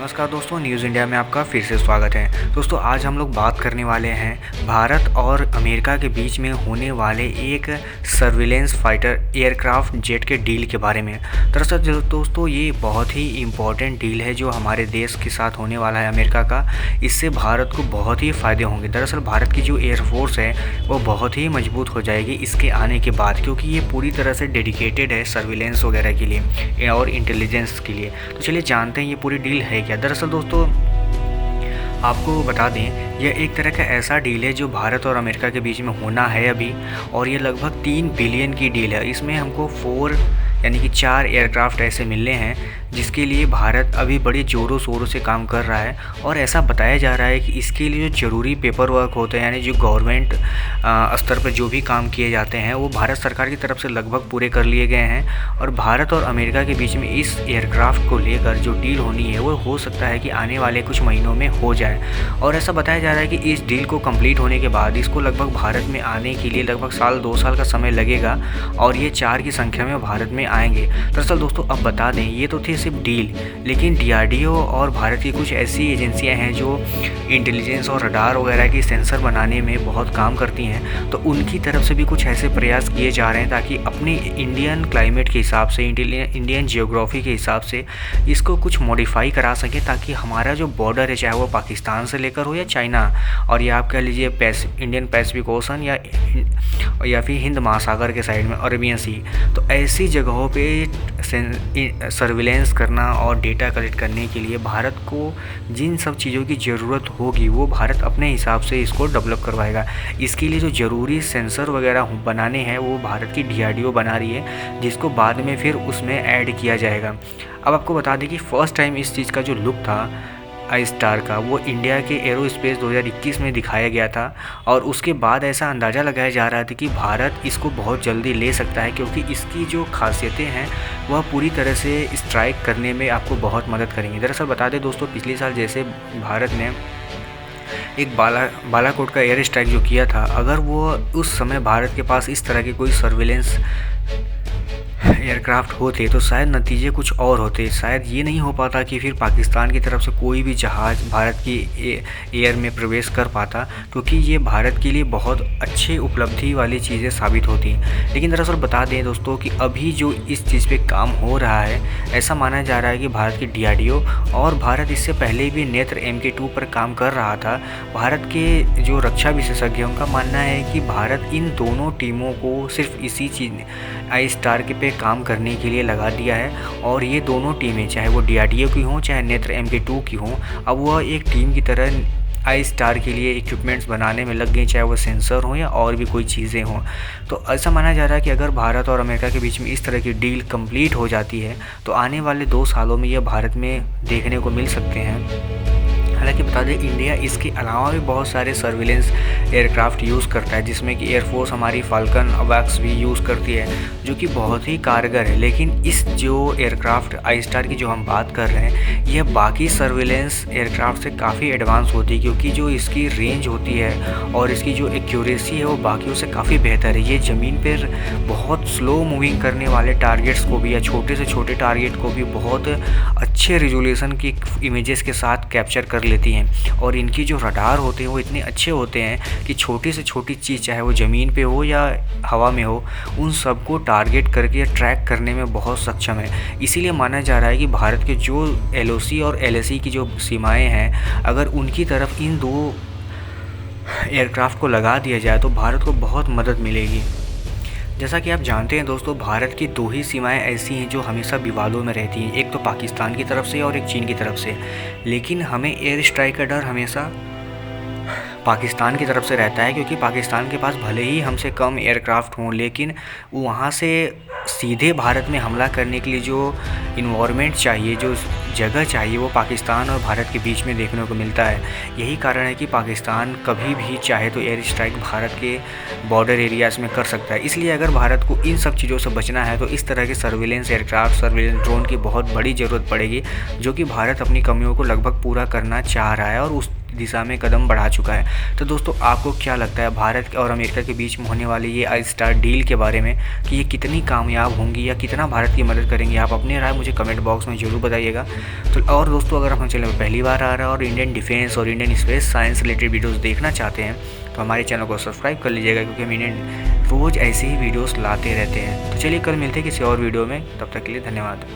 नमस्कार दोस्तों, news India में आपका फिर से स्वागत है। दोस्तों आज हम लोग बात करने वाले हैं भारत और अमेरिका के बीच में होने वाले एक सर्विलेंस फाइटर एयरक्राफ्ट जेट के डील के बारे में। दरअसल दोस्तों ये बहुत ही इम्पोर्टेंट डील है जो हमारे देश के साथ होने वाला है अमेरिका का। इससे भारत को बहुत ही फ़ायदे होंगे। दरअसल भारत की जो एयरफोर्स है वो बहुत ही मजबूत हो जाएगी इसके आने के बाद, क्योंकि ये पूरी तरह से डेडिकेटेड है सर्विलेंस वगैरह के लिए और इंटेलिजेंस के लिए। तो चलिए जानते हैं ये पूरी डील है क्या। दरअसल दोस्तों आपको बता दें यह एक तरह का ऐसा डील है जो भारत और अमेरिका के बीच में होना है अभी, और ये लगभग 3 बिलियन की डील है। इसमें हमको 4 एयरक्राफ्ट ऐसे मिलने हैं जिसके लिए भारत अभी बड़े ज़ोरों शोरों से काम कर रहा है। और ऐसा बताया जा रहा है कि इसके लिए जो ज़रूरी पेपर वर्क होते हैं, यानी जो गवर्नमेंट स्तर पर जो भी काम किए जाते हैं वो भारत सरकार की तरफ से लगभग पूरे कर लिए गए हैं। और भारत और अमेरिका के बीच में इस एयरक्राफ्ट को लेकर जो डील होनी है वो हो सकता है कि आने वाले कुछ महीनों में हो जाए। और ऐसा बताया जा रहा है कि इस डील को कंप्लीट होने के बाद इसको लगभग भारत में आने के लिए लगभग 2 साल का समय लगेगा और ये 4 की संख्या में भारत में आएंगे। दरअसल दोस्तों अब बता दें ये तो थी सिर्फ डील, लेकिन DRDO और भारत की कुछ ऐसी एजेंसियां हैं जो इंटेलिजेंस और रडार वगैरह की सेंसर बनाने में बहुत काम करती हैं। तो उनकी तरफ से भी कुछ ऐसे प्रयास किए जा रहे हैं ताकि अपने इंडियन क्लाइमेट के हिसाब से, इंडियन जियोग्राफी के हिसाब से इसको कुछ मॉडिफाई करा सकें, ताकि हमारा जो बॉर्डर है चाहे वो पाकिस्तान से लेकर हो या चाइना, और या आप कह लीजिए इंडियन पैसिफिक ओशन या फिर हिंद महासागर के साइड में अरेबियन सी, तो ऐसी जगहों पे सर्विलेंस करना और डेटा कलेक्ट करने के लिए भारत को जिन सब चीज़ों की ज़रूरत होगी वो भारत अपने हिसाब से इसको डेवलप करवाएगा। इसके लिए जो ज़रूरी सेंसर वगैरह बनाने हैं वो भारत की DRDO बना रही है, जिसको बाद में फिर उसमें ऐड किया जाएगा। अब आपको बता दें कि फ़र्स्ट टाइम इस चीज़ का जो लुक था आई स्टार का वो इंडिया के एरोस्पेस 2021 में दिखाया गया था, और उसके बाद ऐसा अंदाज़ा लगाया जा रहा था कि भारत इसको बहुत जल्दी ले सकता है, क्योंकि इसकी जो खासियतें हैं वह पूरी तरह से स्ट्राइक करने में आपको बहुत मदद करेंगी। दरअसल बता दें दोस्तों पिछले साल जैसे भारत ने एक बालाकोट का एयर स्ट्राइक जो किया था, अगर वो उस समय भारत के पास इस तरह की कोई सर्विलेंस एयरक्राफ्ट होते तो शायद नतीजे कुछ और होते। शायद ये नहीं हो पाता कि फिर पाकिस्तान की तरफ से कोई भी जहाज़ भारत की एयर में प्रवेश कर पाता, क्योंकि ये भारत के लिए बहुत अच्छे उपलब्धि वाली चीज़ें साबित होती। लेकिन दरअसल बता दें दोस्तों कि अभी जो इस चीज़ पे काम हो रहा है, ऐसा माना जा रहा है कि भारत की DRDO और भारत इससे पहले भी नेत्र MK2 पर काम कर रहा था। भारत के जो रक्षा विशेषज्ञों का मानना है कि भारत इन दोनों टीमों को सिर्फ इसी चीज़ आई स्टार के पे काम करने के लिए लगा दिया है, और ये दोनों टीमें चाहे वो DRDO की हों चाहे नेत्र MK2 की हों, अब वह एक टीम की तरह आई स्टार के लिए इक्विपमेंट्स बनाने में लग गई, चाहे वो सेंसर हो या और भी कोई चीज़ें हों। तो ऐसा माना जा रहा है कि अगर भारत और अमेरिका के बीच में इस तरह की डील कंप्लीट हो जाती है तो आने वाले 2 सालों में यह भारत में देखने को मिल सकते हैं। हालांकि बता दें इंडिया इसके अलावा भी बहुत सारे सर्विलेंस एयरक्राफ्ट यूज़ करता है, जिसमें कि एयरफोर्स हमारी फाल्कन अवैक्स भी यूज़ करती है, जो कि बहुत ही कारगर है। लेकिन इस जो एयरक्राफ्ट आई स्टार की जो हम बात कर रहे हैं यह बाकी सर्विलेंस एयरक्राफ्ट से काफ़ी एडवांस होती है, क्योंकि जो इसकी रेंज होती है और इसकी जो एक्यूरेसी है वो बाकियों से काफ़ी बेहतर है। ये ज़मीन पर बहुत स्लो मूविंग करने वाले टारगेट्स को भी या छोटे से छोटे टारगेट को भी बहुत अच्छे रिजोल्यूशन की इमेजेस के साथ कैप्चर कर लेती हैं। और इनकी जो रडार होते हैं वो इतने अच्छे होते हैं कि छोटी से छोटी चीज़ चाहे वो ज़मीन पे हो या हवा में हो, उन सबको टारगेट करके ट्रैक करने में बहुत सक्षम है। इसीलिए माना जा रहा है कि भारत के जो LOC और LAC की जो सीमाएं हैं, अगर उनकी तरफ इन 2 एयरक्राफ्ट को लगा दिया जाए तो भारत को बहुत मदद मिलेगी। जैसा कि आप जानते हैं दोस्तों, भारत की 2 ही सीमाएं ऐसी हैं जो हमेशा विवादों में रहती हैं, एक तो पाकिस्तान की तरफ से और एक चीन की तरफ से। लेकिन हमें एयर स्ट्राइक का डर हमेशा पाकिस्तान की तरफ से रहता है, क्योंकि पाकिस्तान के पास भले ही हमसे कम एयरक्राफ्ट हों, लेकिन वहाँ से सीधे भारत में हमला करने के लिए जो इन्वायरमेंट चाहिए, जो जगह चाहिए, वो पाकिस्तान और भारत के बीच में देखने को मिलता है। यही कारण है कि पाकिस्तान कभी भी चाहे तो एयर स्ट्राइक भारत के बॉर्डर एरियाज़ में कर सकता है। इसलिए अगर भारत को इन सब चीज़ों से बचना है तो इस तरह के सर्विलेंस एयरक्राफ्ट, सर्विलेंस ड्रोन की बहुत बड़ी ज़रूरत पड़ेगी, जो कि भारत अपनी कमियों को लगभग पूरा करना चाह रहा है। और दिशा में कदम बढ़ा चुका है। तो दोस्तों आपको क्या लगता है भारत और अमेरिका के बीच में होने वाली ये स्टार डील के बारे में कि ये कितनी कामयाब होंगी या कितना भारत की मदद करेंगे? आप अपनी राय मुझे कमेंट बॉक्स में ज़रूर बताइएगा। तो और दोस्तों अगर हम चैनल पर पहली बार आ रहा है और इंडियन डिफेंस और Indian space science related videos देखना चाहते हैं तो हमारे चैनल को सब्सक्राइब कर लीजिएगा, क्योंकि हम इंडियन रोज़ ऐसे ही वीडियोस लाते रहते हैं। तो चलिए कल मिलते हैं किसी और वीडियो में, तब तक के लिए धन्यवाद।